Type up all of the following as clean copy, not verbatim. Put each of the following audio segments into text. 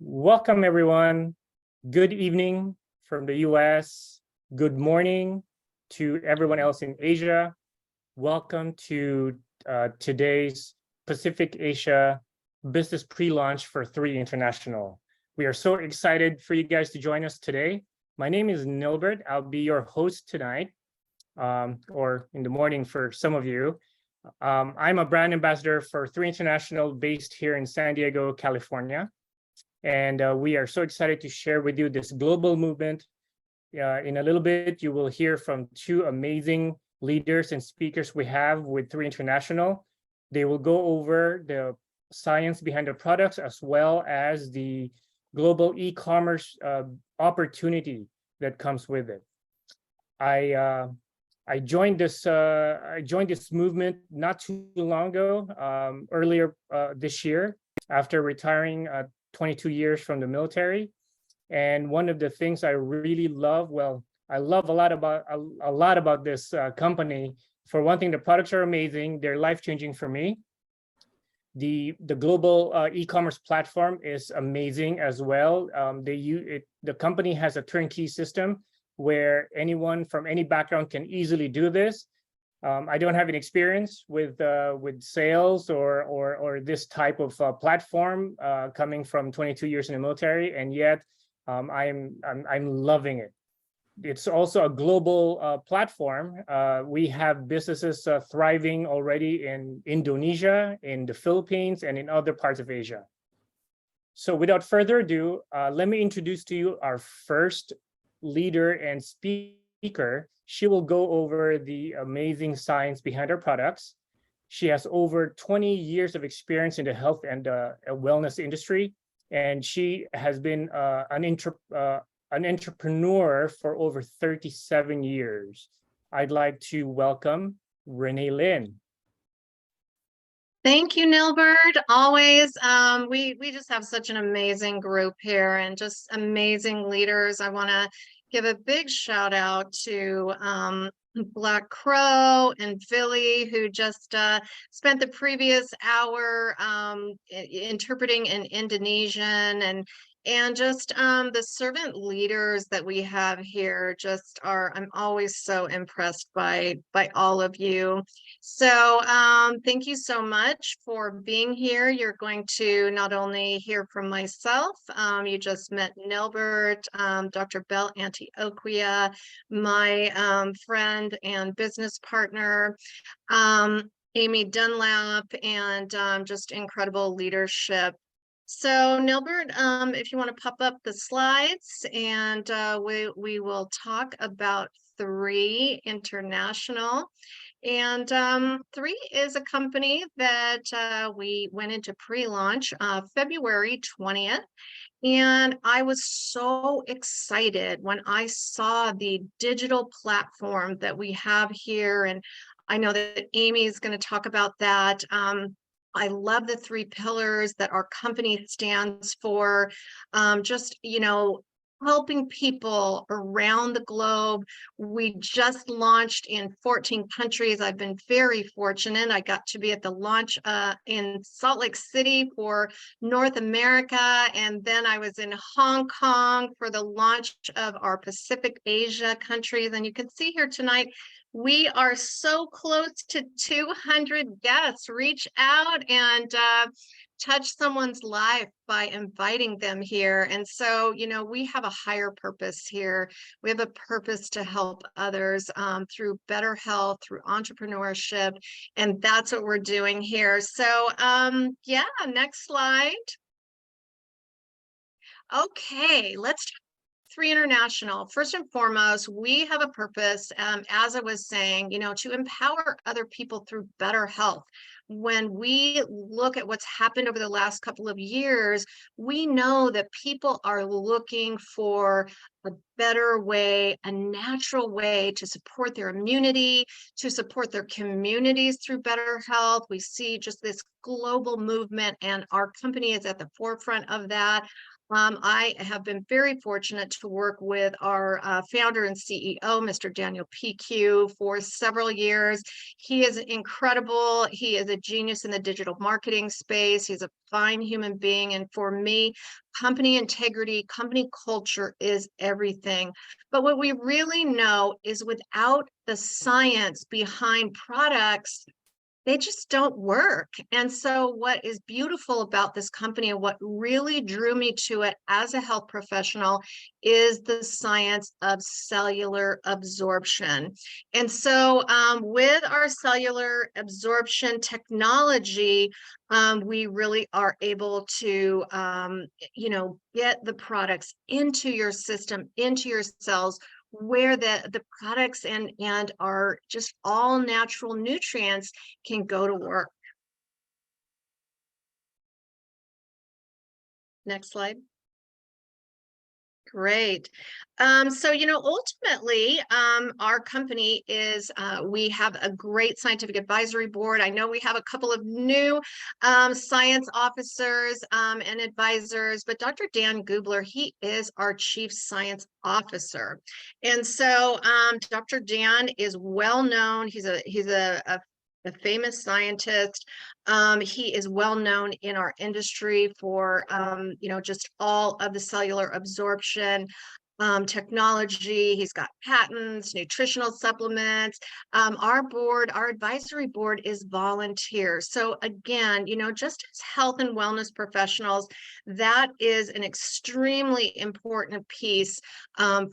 Welcome, everyone. Good evening from the US. Good morning to everyone else in Asia. Welcome to today's Pacific Asia Business Pre-Launch for 3 International. We are so excited for you guys to join us today. My name is Nilbert. I'll be your host tonight, or in the morning for some of you. I'm a brand ambassador for 3 International based here in San Diego, California. And we are so excited to share with you this global movement. In a little bit, you will hear from 2 amazing leaders and speakers we have with 3 International. They will go over the science behind the products as well as the global e-commerce opportunity that comes with it. I joined this movement not too long ago, earlier this year, after retiring 22 years from the military. And one of the things I really love, well, I love a lot about this company. For one thing, the products are amazing. They're life-changing for me. The global e-commerce platform is amazing as well. The company has a turnkey system where anyone from any background can easily do this. I don't have any experience with sales or this type of platform, coming from 22 years in the military, and yet I'm loving it. It's also a global platform. We have businesses thriving already in Indonesia, in the Philippines, and in other parts of Asia. So without further ado, let me introduce to you our first leader and speaker. She will go over the amazing science behind her products. She has over 20 years of experience in the health and wellness industry, and she has been an entrepreneur for over 37 years. I'd like to welcome Renee Lin. Thank you, Nilbert. Always, we just have such an amazing group here and just amazing leaders. I want to give a big shout out to Black Crow and Philly, who just spent the previous hour interpreting in Indonesian, and just the servant leaders that we have here just are, I'm always so impressed by all of you. So thank you so much for being here. You're going to not only hear from myself, you just met Nilbert, Dr. Bell Antioquia, my friend and business partner, Amy Dunlap, and just incredible leadership. So Nilbert, if you want to pop up the slides, and we will talk about 3 International. And 3 is a company that we went into pre-launch February 20th. And I was so excited when I saw the digital platform that we have here. And I know that Amy is going to talk about that. I love the 3 pillars that our company stands for. Just, helping people around the globe. We just launched in 14 countries. I've been very fortunate. I got to be at the launch in Salt Lake City for North America, and then I was in Hong Kong for the launch of our Pacific Asia countries. And you can see here tonight, we are so close to 200 guests. Reach out and touch someone's life by inviting them here. And so, we have a higher purpose here. We have a purpose to help others through better health, through entrepreneurship, and that's what we're doing here. So, yeah, next slide. Okay, let's 3 International. First and foremost, we have a purpose, as I was saying, to empower other people through better health. When we look at what's happened over the last couple of years, we know that people are looking for a better way, a natural way to support their immunity, to support their communities through better health. We see just this global movement, and our company is at the forefront of that. I have been very fortunate to work with our founder and CEO, Mr. Daniel PQ, for several years. He is incredible. He is a genius in the digital marketing space. He's a fine human being. And for me, company integrity, company culture is everything. But what we really know is without the science behind products, they just don't work. And so what is beautiful about this company and what really drew me to it as a health professional is the science of cellular absorption. And so with our cellular absorption technology, we really are able to, get the products into your system, into your cells, where the products and are just all natural nutrients can go to work. Next slide. Great. So, ultimately, our company is, we have a great scientific advisory board. I know we have a couple of new science officers and advisors, but Dr. Dan Gubler, he is our chief science officer. And so Dr. Dan is well known. He's a famous scientist. He is well known in our industry for, just all of the cellular absorption technology. He's got patents, nutritional supplements. Our advisory board is volunteer. So again, just as health and wellness professionals, that is an extremely important piece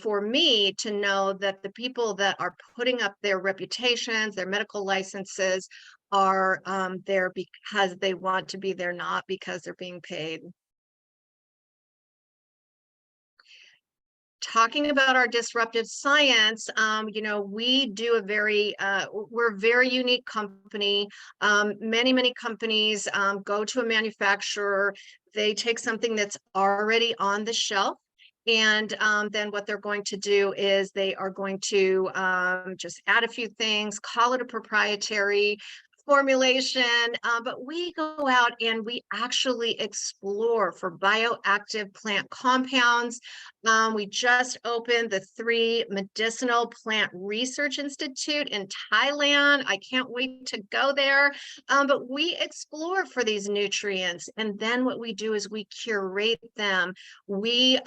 for me to know that the people that are putting up their reputations, their medical licenses, are there because they want to be there, not because they're being paid. Talking about our disruptive science, we do we're a very unique company. Many companies go to a manufacturer, they take something that's already on the shelf, and then what they're going to do is they are going to just add a few things, call it a proprietary formulation, but we go out and we actually explore for bioactive plant compounds. We just opened the 3 Medicinal Plant Research Institute in Thailand. I can't wait to go there. But we explore for these nutrients. And then what we do is we curate them. We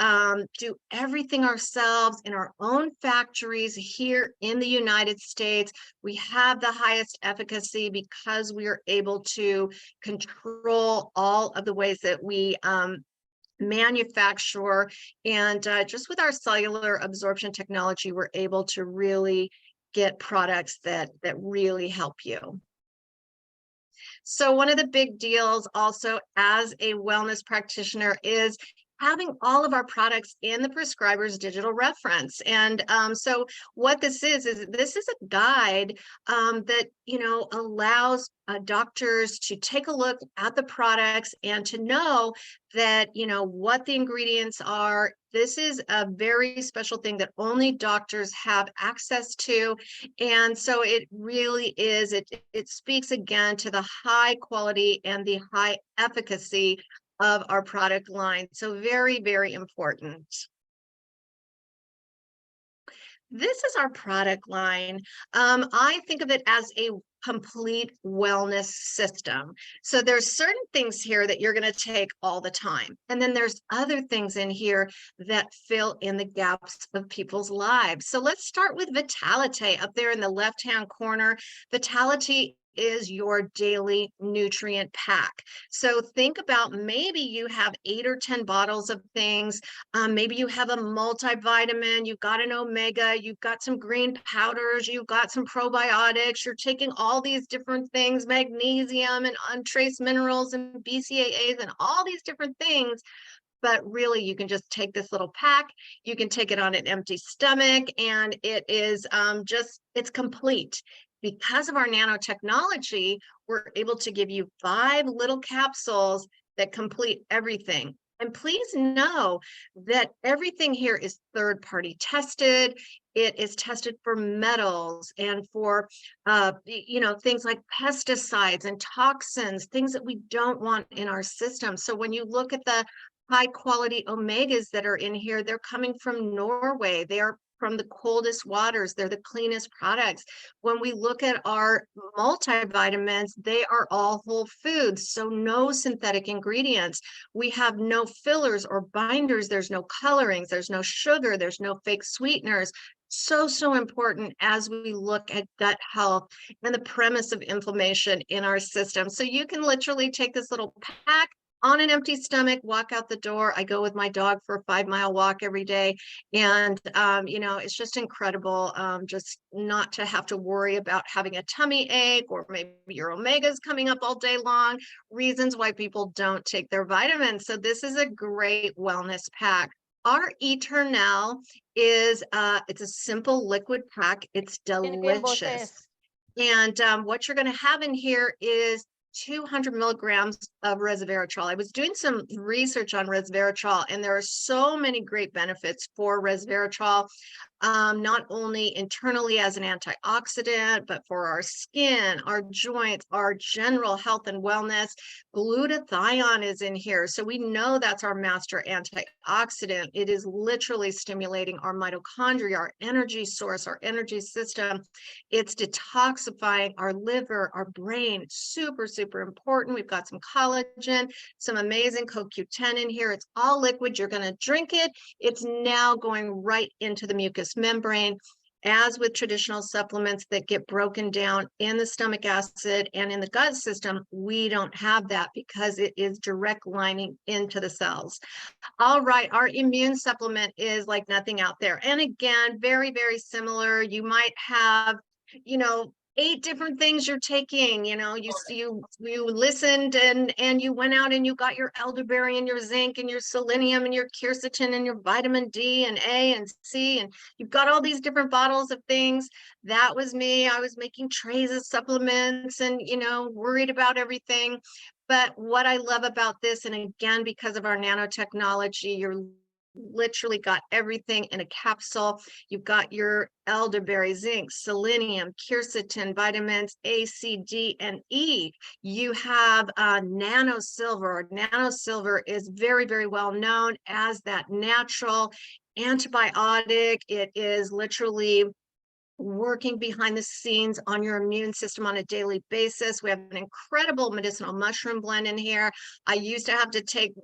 do everything ourselves in our own factories here in the United States. We have the highest efficacy because we are able to control all of the ways that we manufacture. And just with our cellular absorption technology, we're able to really get products that really help you. So one of the big deals also as a wellness practitioner is having all of our products in the prescriber's digital reference. And so what this is a guide that, allows doctors to take a look at the products and to know that, what the ingredients are. This is a very special thing that only doctors have access to. And so it really is, it speaks again to the high quality and the high efficacy of our product line. So very, very important. This is our product line. I think of it as a complete wellness system. So there's certain things here that you're going to take all the time. And then there's other things in here that fill in the gaps of people's lives. So let's start with Vitality up there in the left-hand corner. Vitality is your daily nutrient pack. So think about maybe you have 8 or 10 bottles of things. Maybe you have a multivitamin, you've got an omega, you've got some green powders, you've got some probiotics, you're taking all these different things, magnesium and trace minerals and BCAAs and all these different things. But really, you can just take this little pack, you can take it on an empty stomach, and it is it's complete. Because of our nanotechnology, we're able to give you 5 little capsules that complete everything. And please know that everything here is third-party tested. It is tested for metals and for, things like pesticides and toxins, things that we don't want in our system. So when you look at the high quality omegas that are in here, they're coming from Norway. They are from the coldest waters. They're the cleanest products. When we look at our multivitamins, they are all whole foods, so no synthetic ingredients. We have no fillers or binders. There's no colorings. There's no sugar. There's no fake sweeteners. So important as we look at gut health and the premise of inflammation in our system. So you can literally take this little pack on an empty stomach, walk out the door. I go with my dog for a 5-mile walk every day. And, you know, it's just incredible just not to have to worry about having a tummy ache, or maybe your omegas coming up all day long, reasons why people don't take their vitamins. So this is a great wellness pack. Our INT'L is it's a simple liquid pack. It's delicious. And what you're going to have in here is 200 milligrams of resveratrol. I was doing some research on resveratrol, and there are so many great benefits for resveratrol, not only internally as an antioxidant, but for our skin, our joints, our general health and wellness. Glutathione is in here. So we know that's our master antioxidant. It is literally stimulating our mitochondria, our energy source, our energy system. It's detoxifying our liver, our brain. Super important. We've got some collagen, some amazing CoQ10 in here. It's all liquid. You're going to drink it. It's now going right into the mucous membrane. As with traditional supplements that get broken down in the stomach acid and in the gut system, we don't have that because it is direct lining into the cells. All right, our immune supplement is like nothing out there. And again, very similar. You might have, you know, 8 different things you're taking. You know, you listened and you went out and you got your elderberry and your zinc and your selenium and your quercetin and your vitamin D and A and C, and you've got all these different bottles of things. That was me. I was making trays of supplements and, you know, worried about everything. But what I love about this, and again, because of our nanotechnology, you're literally got everything in a capsule. You've got your elderberry, zinc, selenium, quercetin, vitamins A, C, D, and E. You have nano silver. Nano silver is very well known as that natural antibiotic. It is literally working behind the scenes on your immune system on a daily basis. We have an incredible medicinal mushroom blend in here. I used to have to take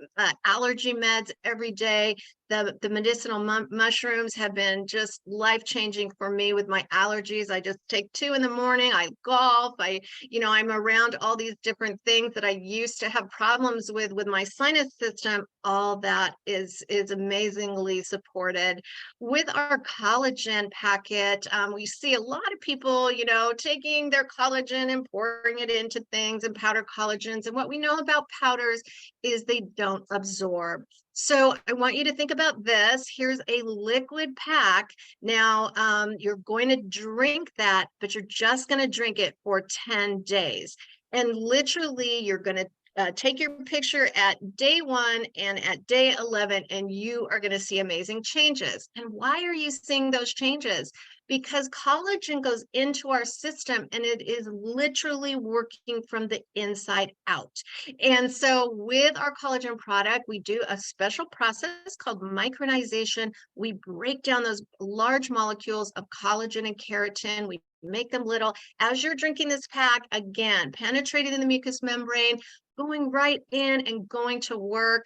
allergy meds every day. The medicinal mushrooms have been just life-changing for me with my allergies. I just take 2 in the morning. I golf. I'm around all these different things that I used to have problems with my sinus system. All that is amazingly supported. With our collagen packet, we see a lot of people, you know, taking their collagen and pouring it into things and powder collagens. And what we know about powders is they don't absorb. So I want you to think about this. Here's a liquid pack. Now, you're going to drink that, but you're just going to drink it for 10 days. And literally, you're going to take your picture at day 1 and at day 11, and you are going to see amazing changes. And why are you seeing those changes? Because collagen goes into our system and it is literally working from the inside out. And so with our collagen product, we do a special process called micronization. We break down those large molecules of collagen and keratin. We make them little. As you're drinking this pack, again, penetrating in the mucous membrane, going right in and going to work.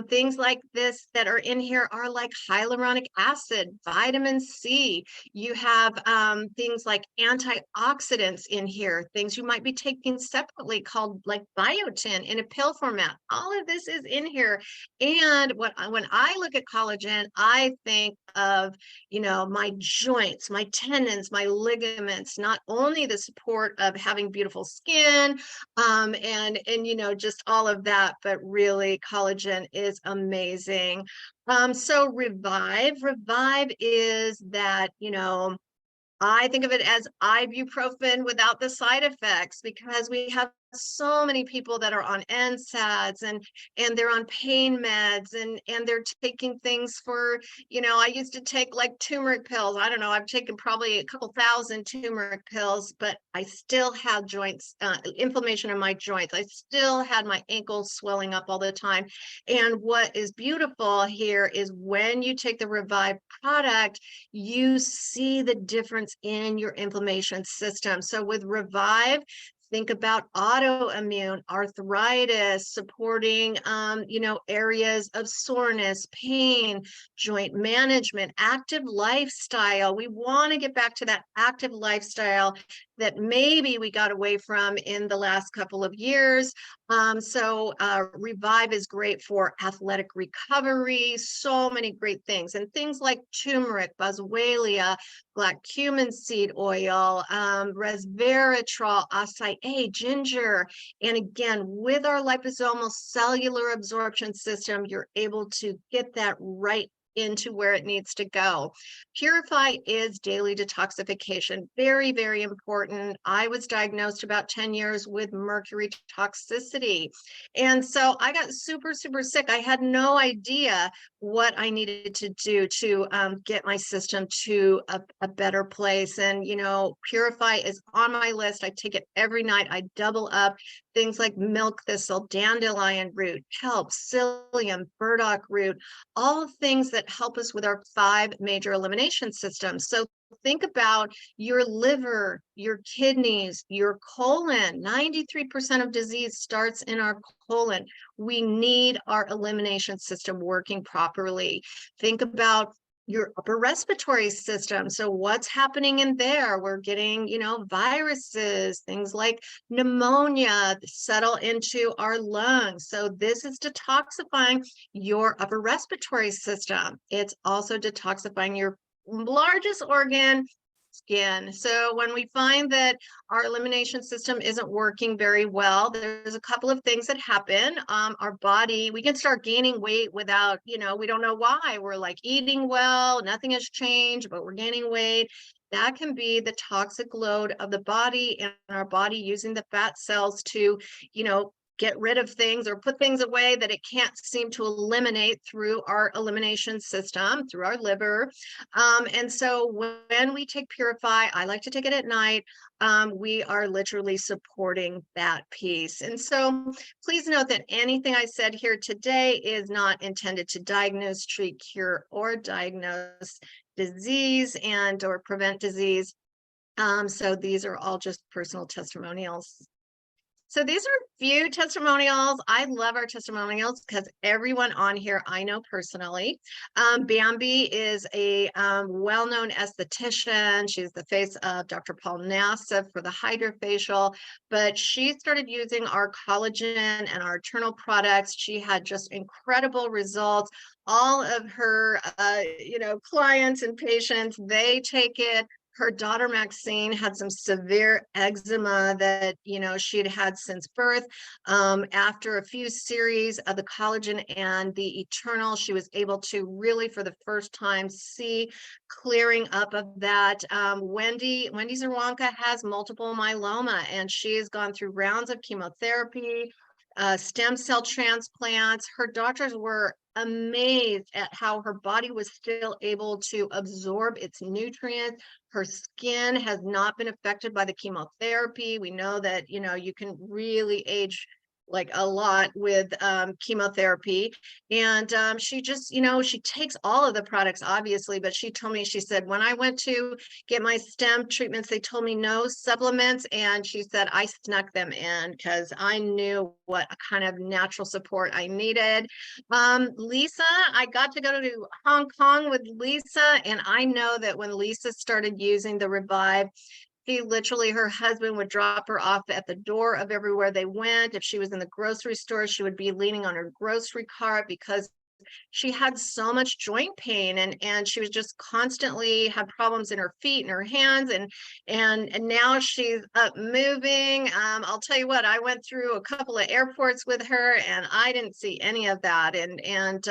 Things like this that are in here are like hyaluronic acid, vitamin C. You have things like antioxidants in here, things you might be taking separately called like biotin in a pill format. All of this is in here. And when I look at collagen, I think of, you know, my joints, my tendons, my ligaments, not only the support of having beautiful skin and you know, just all of that, but really collagen is amazing. So Revive is that, you know, I think of it as ibuprofen without the side effects, because we have so many people that are on NSAIDs and they're on pain meds and they're taking things for, I used to take like turmeric pills. I don't know, I've taken probably a couple thousand turmeric pills, but I still had inflammation in my joints. I still had my ankles swelling up all the time. And what is beautiful here is when you take the Revive product, you see the difference in your inflammation system. So with Revive, think about autoimmune, arthritis, supporting, areas of soreness, pain, joint management, active lifestyle. We want to get back to that active lifestyle that maybe we got away from in the last couple of years. So Revive is great for athletic recovery, so many great things. And things like turmeric, boswellia, black cumin seed oil, resveratrol, acai, ginger. And again, with our liposomal cellular absorption system, you're able to get that right into where it needs to go. Purify is daily detoxification. Very, very important. I was diagnosed about 10 years with mercury toxicity. And so I got super, super sick. I had no idea what I needed to do to get my system to a better place. And, Purify is on my list. I take it every night. I double up things like milk thistle, dandelion root, kelp, psyllium, burdock root, all things that help us with our 5 major elimination systems. So think about your liver, your kidneys, your colon. 93% of disease starts in our colon. We need our elimination system working properly. Think about your upper respiratory system. So what's happening in there? We're getting, viruses, things like pneumonia settle into our lungs. So this is detoxifying your upper respiratory system. It's also detoxifying your largest organ, skin. So when we find that our elimination system isn't working very well, there's a couple of things that happen. Our body, we can start gaining weight without, we don't know why. We're like eating well, nothing has changed, but we're gaining weight. That can be the toxic load of the body and our body using the fat cells to, get rid of things or put things away that it can't seem to eliminate through our elimination system, through our liver. And so when we take Purify, I like to take it at night, we are literally supporting that piece. And so please note that anything I said here today is not intended to diagnose, treat, cure, or diagnose disease and or prevent disease. So these are all just personal testimonials. So these are a few testimonials. I love our testimonials because everyone on here I know personally. Bambi is a well-known esthetician. She's the face of Dr. Paul Nassif for the hydrofacial, but she started using our collagen and our internal products. She had just incredible results. All of her, clients and patients, they take it. Her daughter, Maxine, had some severe eczema that, she had had since birth. After a few series of the collagen and the Eternal, she was able to really, for the first time, see clearing up of that. Wendy Zerwanka has multiple myeloma, and she has gone through rounds of chemotherapy, stem cell transplants. Her doctors were amazed at how her body was still able to absorb its nutrients. Her skin has not been affected by the chemotherapy. We know that, you can really age like a lot with chemotherapy. And she just, she takes all of the products, obviously, but she told me, she said, when I went to get my stem treatments, they told me no supplements. And she said, I snuck them in because I knew what kind of natural support I needed. Lisa, I got to go to Hong Kong with Lisa. And I know that when Lisa started using the Revive, her husband would drop her off at the door of everywhere they went. If she was in the grocery store, she would be leaning on her grocery cart because she had so much joint pain and she was just constantly had problems in her feet and her hands and now she's up moving. I'll tell you what, I went through a couple of airports with her and I didn't see any of that and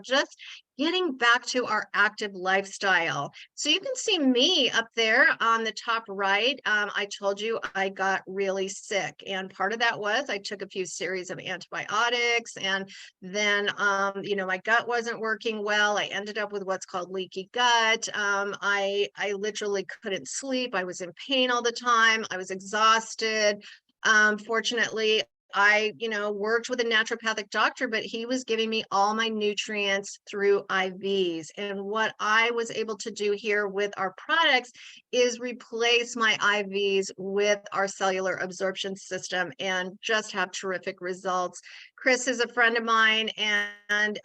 just getting back to our active lifestyle. So you can see me up there on the top right. I told you I got really sick, and part of that was I took a few series of antibiotics, and then my gut wasn't working well. I ended up with what's called leaky gut. I literally couldn't sleep. I was in pain all the time. I was exhausted. Fortunately, I, worked with a naturopathic doctor, but he was giving me all my nutrients through IVs. And what I was able to do here with our products is replace my IVs with our cellular absorption system and just have terrific results. Chris is a friend of mine, and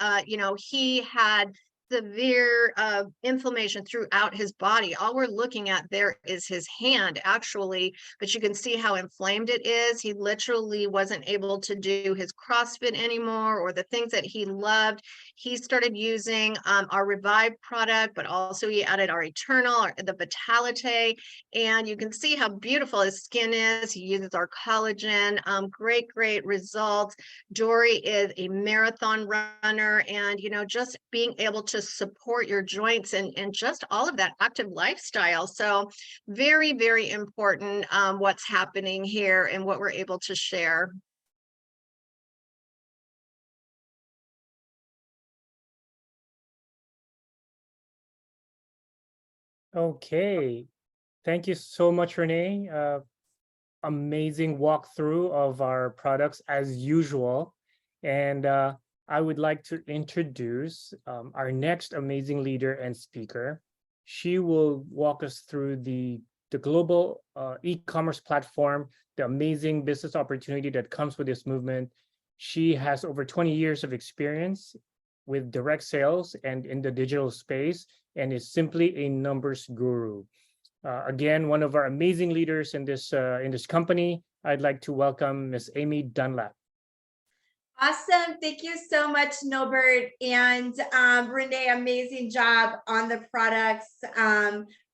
he had severe inflammation throughout his body. All we're looking at there is his hand, actually, but you can see how inflamed it is. He literally wasn't able to do his CrossFit anymore, or the things that he loved. He started using our Revive product, but also he added our Eternal, the Vitalite, and you can see how beautiful his skin is. He uses our collagen. Great results. Dory is a marathon runner, and just being able to support your joints and just all of that active lifestyle. So very important what's happening here and what we're able to share. Okay, thank you so much, Renee. Amazing walkthrough of our products as usual. And I would like to introduce our next amazing leader and speaker. She will walk us through the global e-commerce platform, the amazing business opportunity that comes with this movement. She has over 20 years of experience with direct sales and in the digital space, and is simply a numbers guru. Again, one of our amazing leaders in this company. I'd like to welcome Miss Amy Dunlap. Awesome. Thank you so much, Norbert. And Renee, amazing job on the products.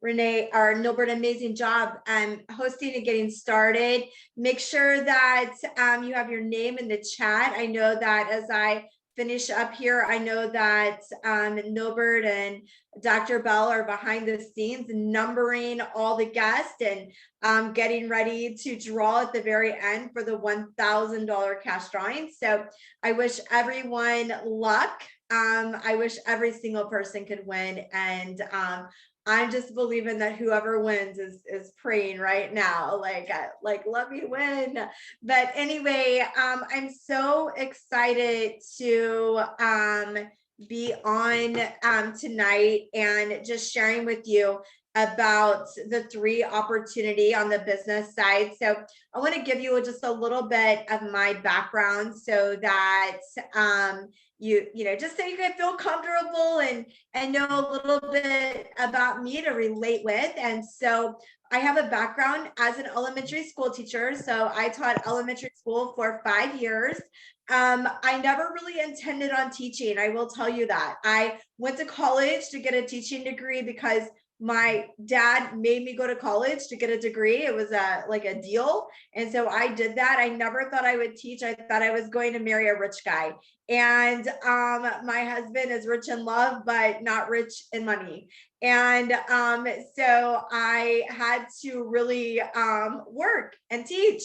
Renee, or Norbert, amazing job hosting and getting started. Make sure that you have your name in the chat. I know that as I finish up here, I know that Norbert and Dr. Bell are behind the scenes numbering all the guests and getting ready to draw at the very end for the $1,000 cash drawing. So I wish everyone luck. I wish every single person could win. And I'm just believing that whoever wins is praying right now, like let me win. But anyway, I'm so excited to be on tonight and just sharing with you about the 3 opportunity on the business side. So I want to give you just a little bit of my background so that just so you can feel comfortable and know a little bit about me to relate with. And so I have a background as an elementary school teacher. So I taught elementary school for 5 years. I never really intended on teaching. I will tell you that. I went to college to get a teaching degree because my dad made me go to college to get a degree. It was like a deal. And so I did that. I never thought I would teach. I thought I was going to marry a rich guy. And my husband is rich in love, but not rich in money. And so I had to really work and teach.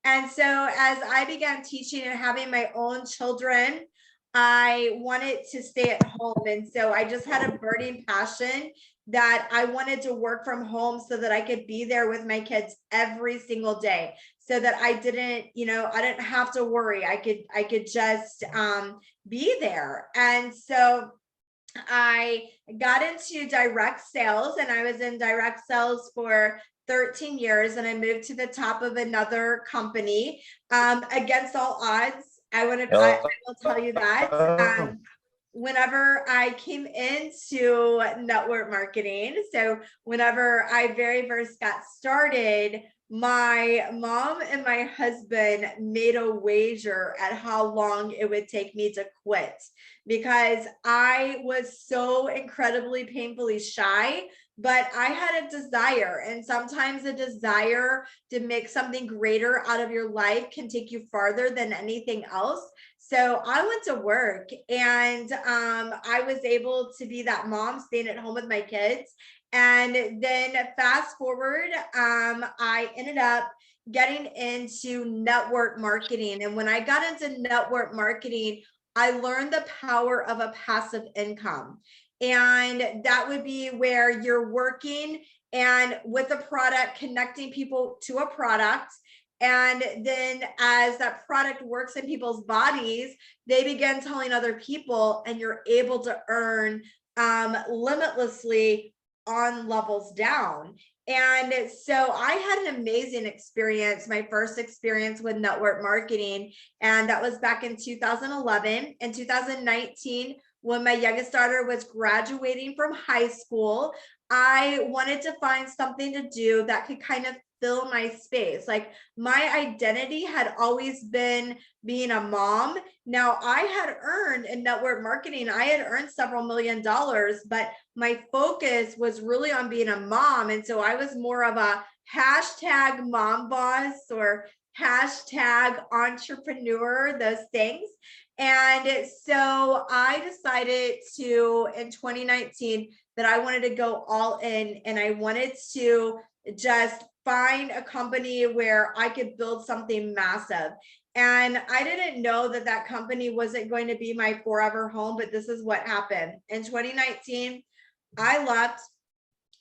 And so as I began teaching and having my own children, I wanted to stay at home. And so I just had a burning passion that I wanted to work from home so that I could be there with my kids every single day, so that I didn't have to worry. I could just be there. And so I got into direct sales, and I was in direct sales for 13 years, and I moved to the top of another company against all odds. I will tell you that. Whenever I came into network marketing, so whenever I very first got started, my mom and my husband made a wager at how long it would take me to quit, because I was so incredibly painfully shy, but I had a desire, and sometimes a desire to make something greater out of your life can take you farther than anything else. So I went to work, and I was able to be that mom staying at home with my kids. And then fast forward, I ended up getting into network marketing. And when I got into network marketing, I learned the power of a passive income. And that would be where you're working and with a product, connecting people to a product. And then as that product works in people's bodies, they begin telling other people, and you're able to earn limitlessly on levels down. And so I had an amazing experience, my first experience with network marketing. And that was back in 2011. In 2019, when my youngest daughter was graduating from high school, I wanted to find something to do that could kind of fill my space. Like, my identity had always been being a mom. Now, I had earned in network marketing, I had earned several $1,000,000, but my focus was really on being a mom. And so I was more of a hashtag mom boss or hashtag entrepreneur, those things. And so I decided to, in 2019, that I wanted to go all in, and I wanted to just find a company where I could build something massive. And I didn't know that that company wasn't going to be my forever home, but this is what happened. In 2019, I left.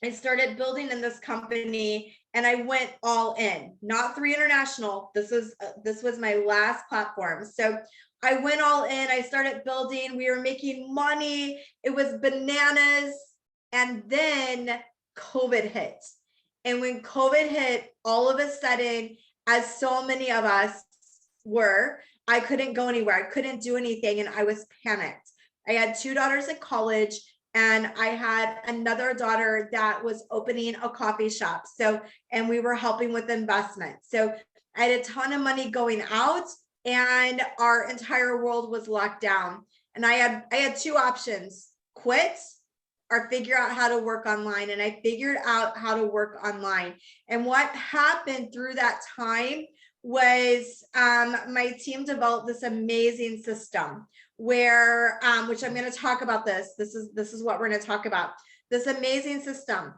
I started building in this company, and I went all in, not 3 International. This was my last platform. So I went all in. I started building. We were making money. It was bananas. And then COVID hit. And when COVID hit, all of a sudden, as so many of us were, I couldn't go anywhere. I couldn't do anything. And I was panicked. I had 2 daughters at college, and I had another daughter that was opening a coffee shop. So, and we were helping with investment. So I had a ton of money going out, and our entire world was locked down. And I had 2 options: quit or figure out how to work online. And I figured out how to work online. And what happened through that time was my team developed this amazing system where, which I'm going to talk about this. This is what we're going to talk about. This amazing system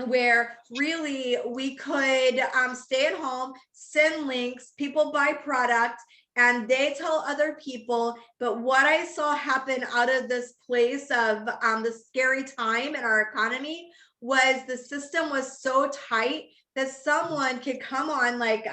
where really we could stay at home, send links, people buy product, and they tell other people. But what I saw happen out of this place of the scary time in our economy was the system was so tight that someone could come on, like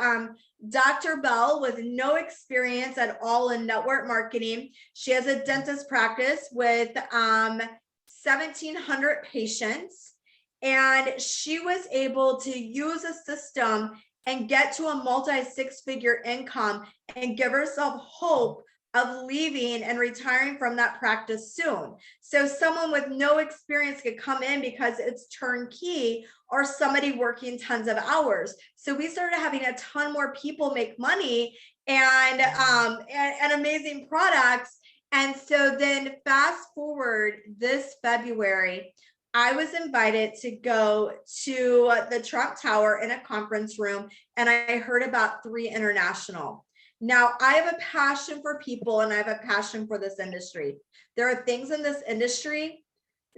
Dr. Bell, with no experience at all in network marketing. She has a dentist practice with 1,700 patients, and she was able to use a system and get to a multi-6-figure income and give herself hope of leaving and retiring from that practice soon. So someone with no experience could come in because it's turnkey, or somebody working tons of hours. So we started having a ton more people make money and amazing products. And so then fast forward this February, I was invited to go to the Trump Tower in a conference room, and I heard about 3 International. Now, I have a passion for people, and I have a passion for this industry. There are things in this industry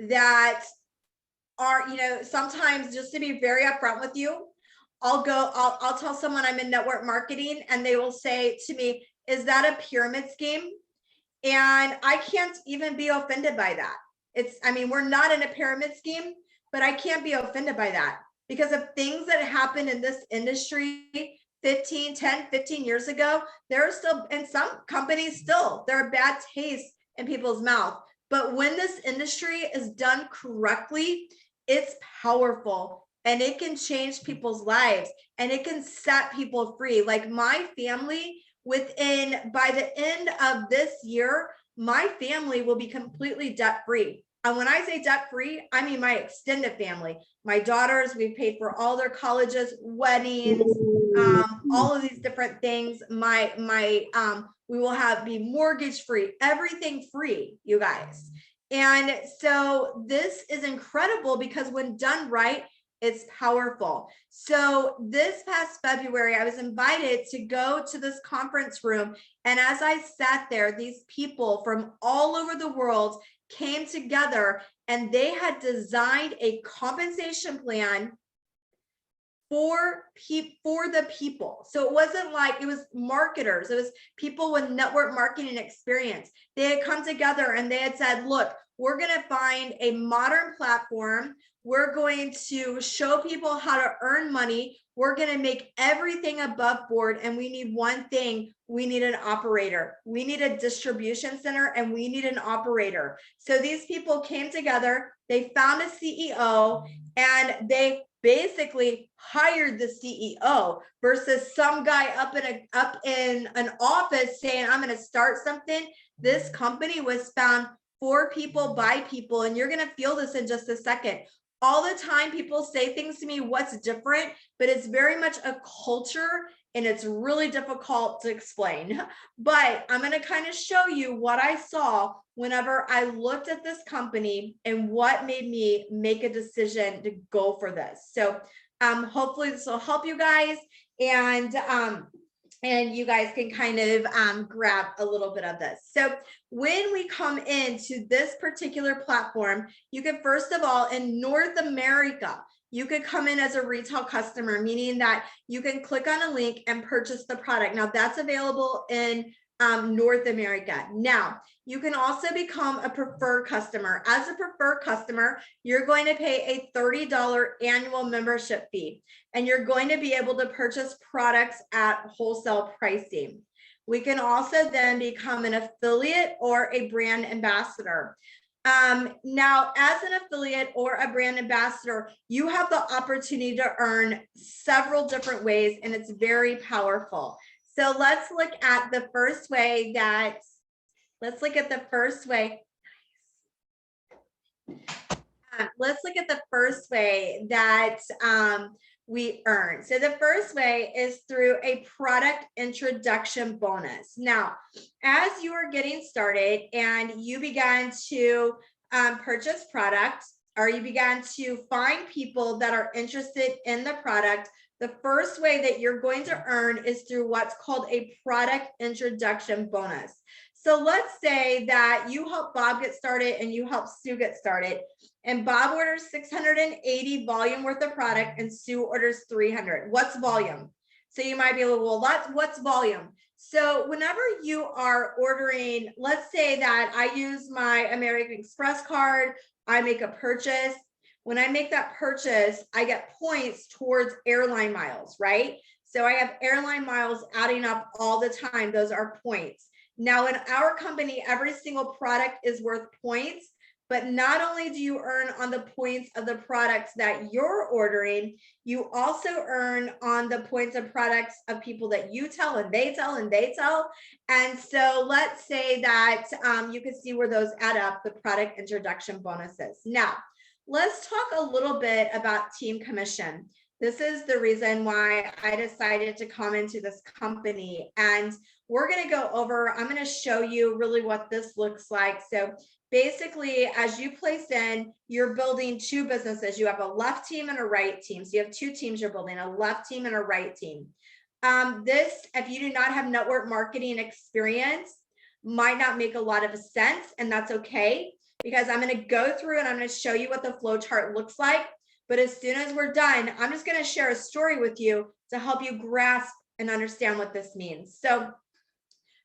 that are, sometimes, just to be very upfront with you, I'll tell someone I'm in network marketing, and they will say to me, "Is that a pyramid scheme?" And I can't even be offended by that. We're not in a pyramid scheme, but I can't be offended by that, because of things that happened in this industry 15 years ago. There are still, in some companies still, there are bad tastes in people's mouth. But when this industry is done correctly, it's powerful, and it can change people's lives, and it can set people free. Like my family, by the end of this year, my family will be completely debt-free. And when I say debt-free, I mean my extended family. My daughters, we've paid for all their colleges, weddings, all of these different things. We will be mortgage-free, everything free, you guys. And so this is incredible, because when done right, It's powerful. So this past February, I was invited to go to this conference room. And as I sat there, these people from all over the world came together and they had designed a compensation plan for the people. So it wasn't like, it was marketers, it was people with network marketing experience. They had come together and they had said, look, we're going to find a modern platform. We're going to show people how to earn money. We're going to make everything above board. And we need one thing. We need an operator. We need a distribution center and we need an operator. So these people came together, they found a CEO and they basically hired the CEO versus some guy up in an office saying, I'm going to start something. This company was found for people, by people, and you're going to feel this in just a second. All the time people say things to me, what's different, but it's very much a culture and it's really difficult to explain. But I'm going to kind of show you what I saw whenever I looked at this company and what made me make a decision to go for this. So hopefully this will help you guys, and you guys can kind of grab a little bit of this. So when we come into this particular platform, you can, first of all, in North America, you could come in as a retail customer, meaning that you can click on a link and purchase the product. Now that's available in North America. Now, you can also become a preferred customer. As a preferred customer, you're going to pay a $30 annual membership fee, and you're going to be able to purchase products at wholesale pricing. We can also then become an affiliate or a brand ambassador. Now, as an affiliate or a brand ambassador, you have the opportunity to earn several different ways, and it's very powerful. So let's look at the first way that, let's look at the first way that we earn. So the first way is through a product introduction bonus. Now, as you are getting started and you began to purchase products, or you began to find people that are interested in the product, the first way that you're going to earn is through what's called a product introduction bonus. So let's say that you help Bob get started and you help Sue get started, and Bob orders 680 volume worth of product and Sue orders 300. What's volume? So you might be like, well, what's volume? So whenever you are ordering, let's say that I use my American Express card, I make a purchase. When I make that purchase, I get points towards airline miles, right? So I have airline miles adding up all the time. Those are points. Now in our company, every single product is worth points, but not only do you earn on the points of the products that you're ordering, you also earn on the points of products of people that you tell and they tell and they tell. And so let's say that you can see where those add up, the product introduction bonuses. Now, let's talk a little bit about team commission. This is the reason why I decided to come into this company. And we're going to go over, I'm going to show you really what this looks like. So basically, as you place in, you're building two businesses. You have a left team and a right team. So you have two teams you're building, a left team and a right team. This, if you do not have network marketing experience, might not make a lot of sense, and that's okay, because I'm going to go through and I'm going to show you what the flow chart looks like. But as soon as we're done, I'm just going to share a story with you to help you grasp and understand what this means. So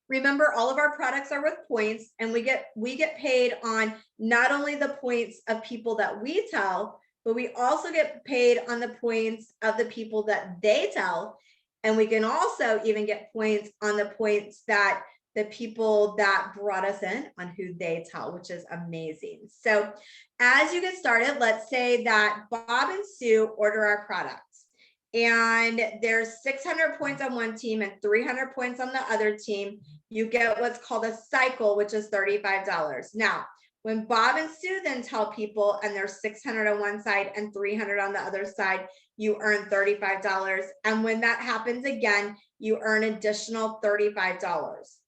remember, all of our products are with points, and we get paid on not only the points of people that we tell, but we also get paid on the points of the people that they tell. And we can also even get points on the points that the people that brought us in on who they tell, which is amazing. So as you get started, let's say that Bob and Sue order our products, and there's 600 points on one team and 300 points on the other team. You get what's called a cycle, which is $35. Now, when Bob and Sue then tell people, and there's 600 on one side and 300 on the other side, you earn $35. And when that happens again, you earn additional $35.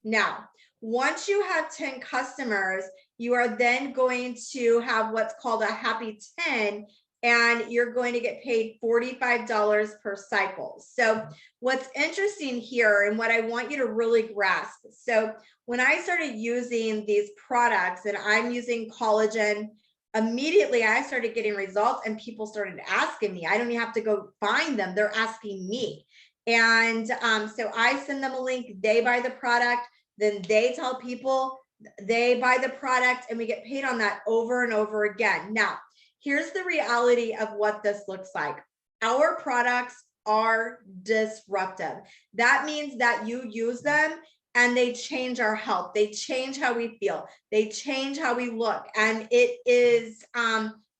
Now, once you have 10 customers, you are then going to have what's called a happy 10, and you're going to get paid $45 per cycle. So what's interesting here and what I want you to really grasp. So when I started using these products and I'm using collagen, immediately I started getting results and people started asking me. I don't even have to go find them. They're asking me. And so I send them a link, they buy the product, then they tell people, they buy the product, and we get paid on that over and over again. Now, here's the reality of what this looks like. Our products are disruptive. That means that you use them and they change our health. They change how we feel. They change how we look. And it is,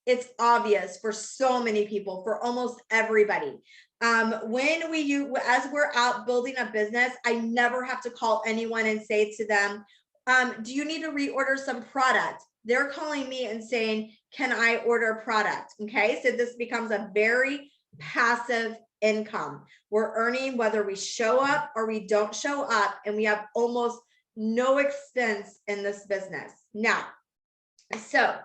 it's obvious for so many people, for almost everybody. When as we're out building a business, I never have to call anyone and say to them, do you need to reorder some product? They're calling me and saying, can I order product? Okay, so this becomes a very passive income. We're earning whether we show up or we don't show up, and we have almost no expense in this business. Now, so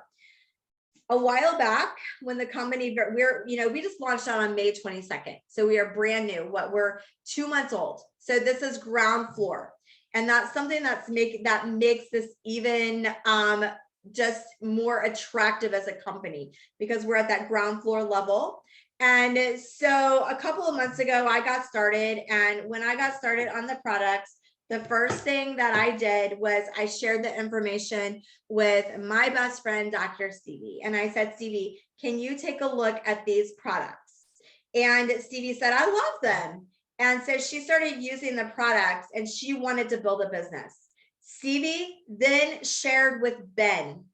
a while back when the company, we just launched out on May 22nd. So we are brand new. We're 2 months old. So this is ground floor. And that's something that makes this even just more attractive as a company, because we're at that ground floor level. And so a couple of months ago, I got started. And when I got started on the products, the first thing that I did was I shared the information with my best friend, Dr. Stevie. And I said, Stevie, can you take a look at these products? And Stevie said, I love them. And so she started using the products and she wanted to build a business. Stevie then shared with Ben.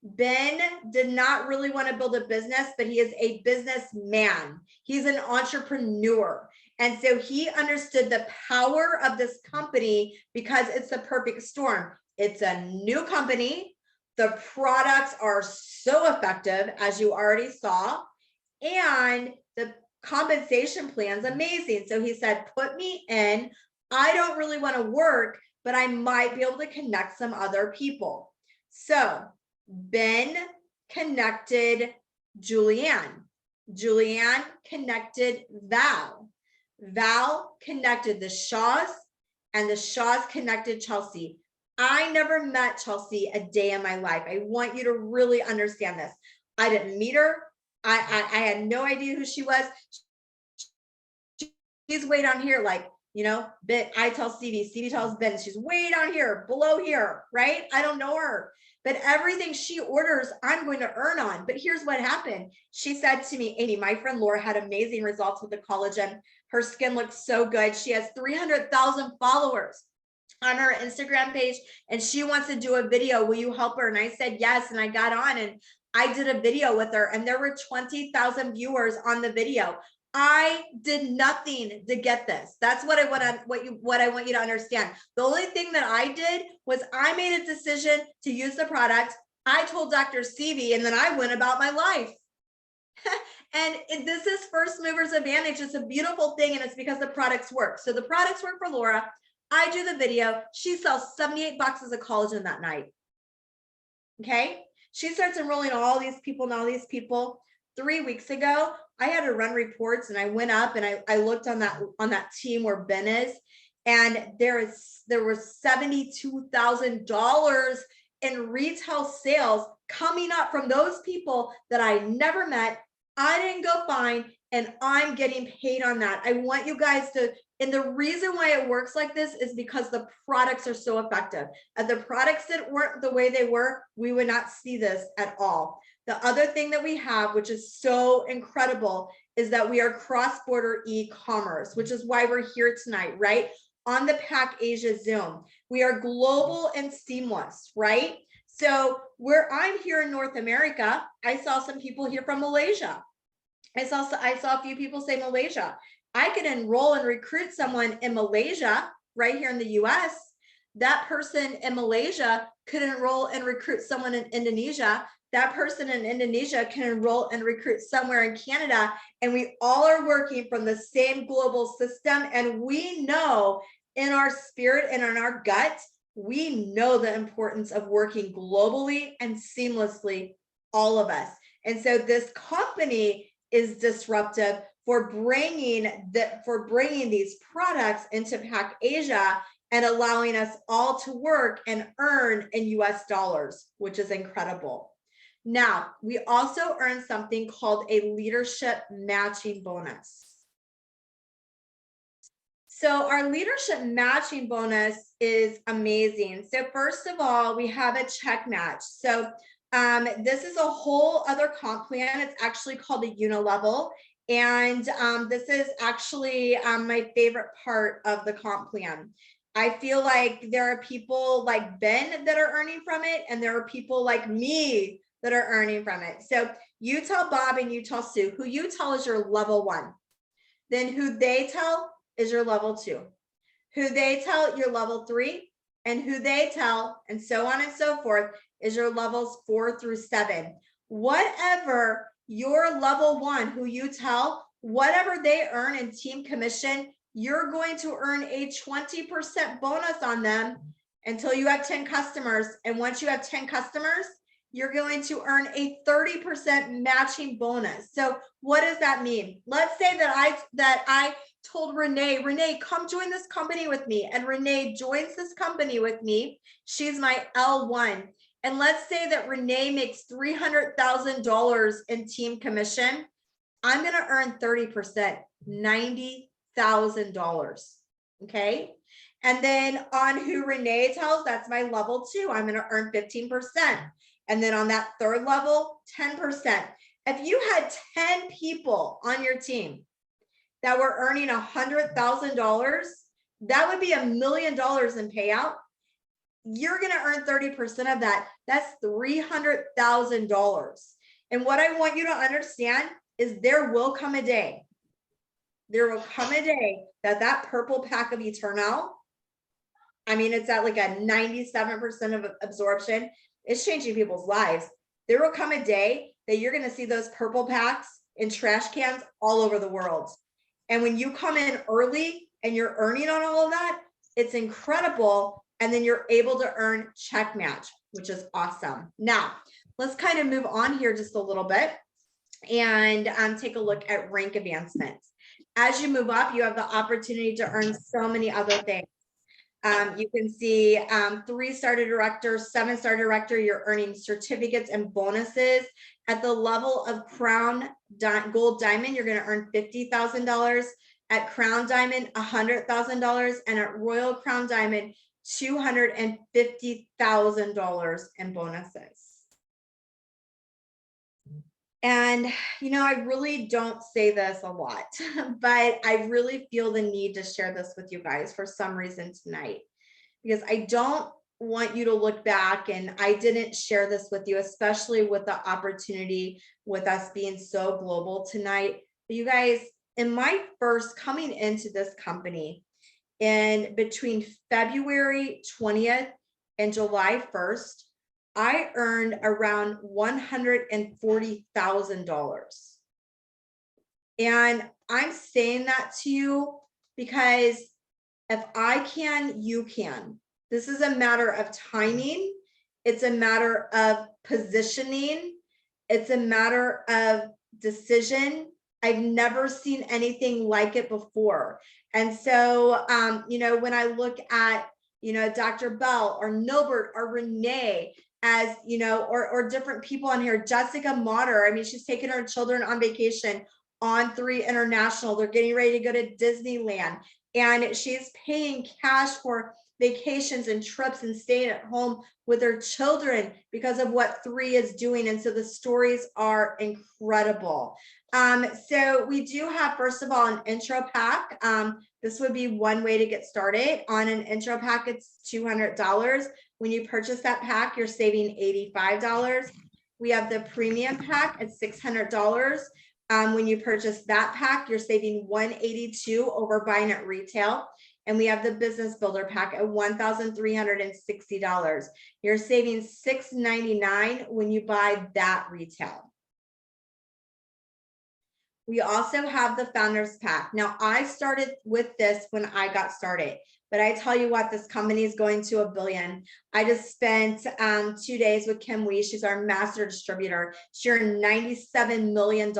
Ben did not really want to build a business, but he is a businessman. He's an entrepreneur. And so he understood the power of this company because it's the perfect storm. It's a new company. The products are so effective, as you already saw, and the compensation plan's amazing. So he said, put me in. I don't really want to work, but I might be able to connect some other people. So Ben connected Julianne. Julianne connected Val. Val connected the Shaws, and the Shaws connected Chelsea. I never met Chelsea a day in my life. I want you to really understand this. I didn't meet her. I had no idea who she was. She's way down here, like, Ben, I tell Stevie, Stevie tells Ben, she's way down here, below here, right? I don't know her. But everything she orders, I'm going to earn on. But here's what happened. She said to me, Amy, my friend Laura had amazing results with the collagen. Her skin looks so good. She has 300,000 followers on her Instagram page, and she wants to do a video. Will you help her? And I said, yes. And I got on and I did a video with her, and there were 20,000 viewers on the video. I did nothing to get this. That's what I want you to understand. The only thing that I did was I made a decision to use the product. I told Dr. Stevie, and then I went about my life. And this is first movers advantage. It's a beautiful thing, and it's because the products work. So the products work for Laura. I do the video. She sells 78 boxes of collagen that night. Okay. She starts enrolling all these people and all these people. 3 weeks ago, I had to run reports, and I went up and I looked on that team where Ben is, and there was $72,000 in retail sales coming up from those people that I never met. I didn't go find, and I'm getting paid on that. I want you guys to, and the reason why it works like this is because the products are so effective. If the products that weren't the way they were, we would not see this at all. The other thing that we have, which is so incredible, is that we are cross-border e-commerce, which is why we're here tonight, right? On the PAC Asia Zoom. We are global and seamless, right? So where I'm here in North America, I saw some people here from Malaysia. I saw a few people say Malaysia. I could enroll and recruit someone in Malaysia right here in the US. That person in Malaysia could enroll and recruit someone in Indonesia. That person in Indonesia can enroll and recruit somewhere in Canada. And we all are working from the same global system. And we know in our spirit and in our gut, we know the importance of working globally and seamlessly, all of us. And so this company is disruptive for bringing these products into PAC Asia and allowing us all to work and earn in US dollars, which is incredible. Now, we also earn something called a leadership matching bonus. So our leadership matching bonus is amazing. So first of all, we have a check match. So this is a whole other comp plan. It's actually called the Unilevel. And this is actually my favorite part of the comp plan. I feel like there are people like Ben that are earning from it, and there are people like me that are earning from it. So you tell Bob and you tell Sue, who you tell is your level 1. Then who they tell is your level 2. Who they tell your level 3, and who they tell, and so on and so forth, is your levels 4 through 7. Whatever your level 1, who you tell, whatever they earn in team commission, you're going to earn a 20% bonus on them until you have 10 customers. And once you have 10 customers, you're going to earn a 30% matching bonus. So what does that mean? Let's say that I told Renee, come join this company with me. And Renee joins this company with me. She's my L1. And let's say that Renee makes $300,000 in team commission. I'm going to earn 30%, $90,000. Okay. And then on who Renee tells, that's my level 2. I'm going to earn 15%. And then on that third level, 10%. If you had 10 people on your team that were earning $100,000, that would be $1 million in payout. You're going to earn 30% of that. That's $300,000. And what I want you to understand is there will come a day. There will come a day that purple pack of INT'L, I mean, it's at like a 97% of absorption. It's changing people's lives. There will come a day that you're going to see those purple packs in trash cans all over the world. And when you come in early and you're earning on all of that, it's incredible. And then you're able to earn check match, which is awesome. Now, let's kind of move on here just a little bit and take a look at rank advancements. As you move up, you have the opportunity to earn so many other things. You can see 3-star director, 7-star director, you're earning certificates and bonuses. At the level of Crown Gold Diamond, you're going to earn $50,000. At Crown Diamond, $100,000. And at Royal Crown Diamond, $250,000 in bonuses. And, you know, I really don't say this a lot, but I really feel the need to share this with you guys for some reason tonight, because I don't want you to look back and I didn't share this with you, especially with the opportunity with us being so global tonight. But you guys, in my first coming into this company, in between February 20th and July 1st, I earned around $140,000. And I'm saying that to you because if I can, you can. This is a matter of timing. It's a matter of positioning. It's a matter of decision. I've never seen anything like it before. And so, you know, when I look at, you know, Dr. Bell or Nobert or Renee, as you know, or different people on here, Jessica Motter, I mean, she's taking her children on vacation on 3 International. They're getting ready to go to Disneyland, and she's paying cash for vacations and trips and staying at home with her children because of what 3 is doing. And so the stories are incredible. So we do have, first of all, an intro pack. This would be one way to get started. On an intro pack, it's $200. When you purchase that pack, you're saving $85. We have the premium pack at $600. When you purchase that pack, you're saving $182 over buying at retail. And we have the business builder pack at $1,360. You're saving $699 when you buy that retail. We also have the Founders Pack. Now, I started with this when I got started, but I tell you what, this company is going to $1 billion. I just spent 2 days with Kim Wee. She's our master distributor. She earned $97 million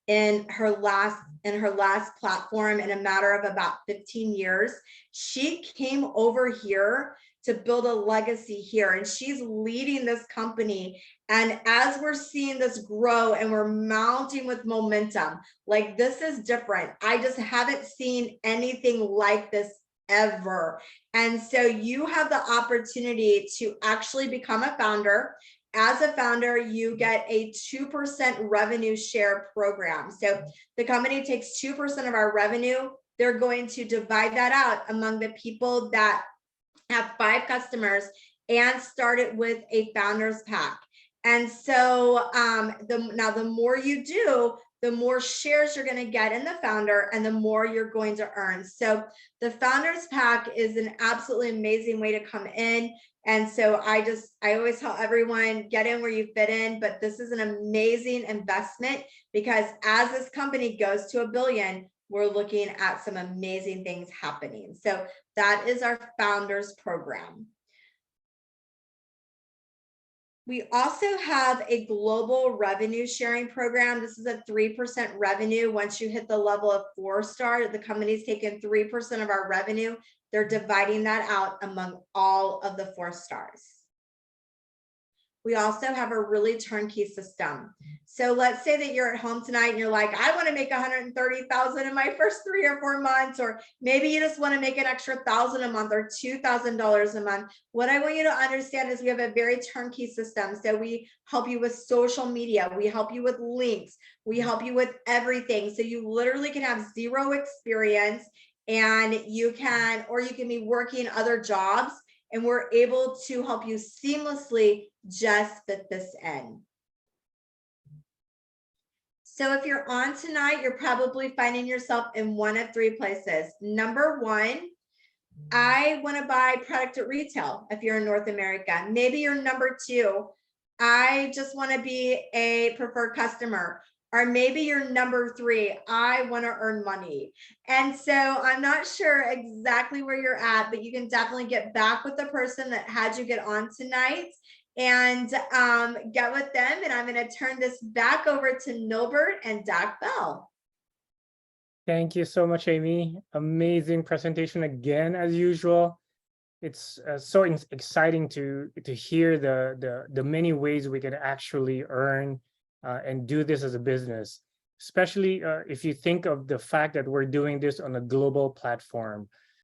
in her last platform in a matter of about 15 years. She came over here to build a legacy here, and she's leading this company. And as we're seeing this grow and we're mounting with momentum, like, this is different. I just haven't seen anything like this ever. And so you have the opportunity to actually become a founder. As a founder, you get a 2% revenue share program. So the company takes 2% of our revenue. They're going to divide that out among the people that have 5 customers and start it with a Founders Pack. And so the more you do, the more shares you're going to get in the founder and the more you're going to earn. So the Founders Pack is an absolutely amazing way to come in. And so I always tell everyone, get in where you fit in, but this is an amazing investment, because as this company goes to $1 billion, we're looking at some amazing things happening. So that is our Founders Program. We also have a global revenue sharing program. This is a 3% revenue. Once you hit the level of 4-star, the company's taken 3% of our revenue. They're dividing that out among all of the 4 stars. We also have a really turnkey system. So let's say that you're at home tonight and you're like, I want to make 130,000 in my first 3 or 4 months, or maybe you just want to make an extra $1,000 a month or $2,000 a month. What I want you to understand is we have a very turnkey system. So we help you with social media. We help you with links. We help you with everything. So you literally can have 0 experience, and you can be working other jobs, and we're able to help you seamlessly just fit this in. So if you're on tonight, you're probably finding yourself in one of 3 places. Number 1, I want to buy product at retail if you're in North America. Maybe you're number 2, I just want to be a preferred customer. Or maybe you're number 3, I want to earn money. And so I'm not sure exactly where you're at, but you can definitely get back with the person that had you get on tonight and get with them. And I'm going to turn this back over to Nilbert and Doc Bell. Thank you so much, Amy. Amazing presentation again, as usual. It's so exciting to hear the many ways we can actually earn and do this as a business, especially if you think of the fact that we're doing this on a global platform.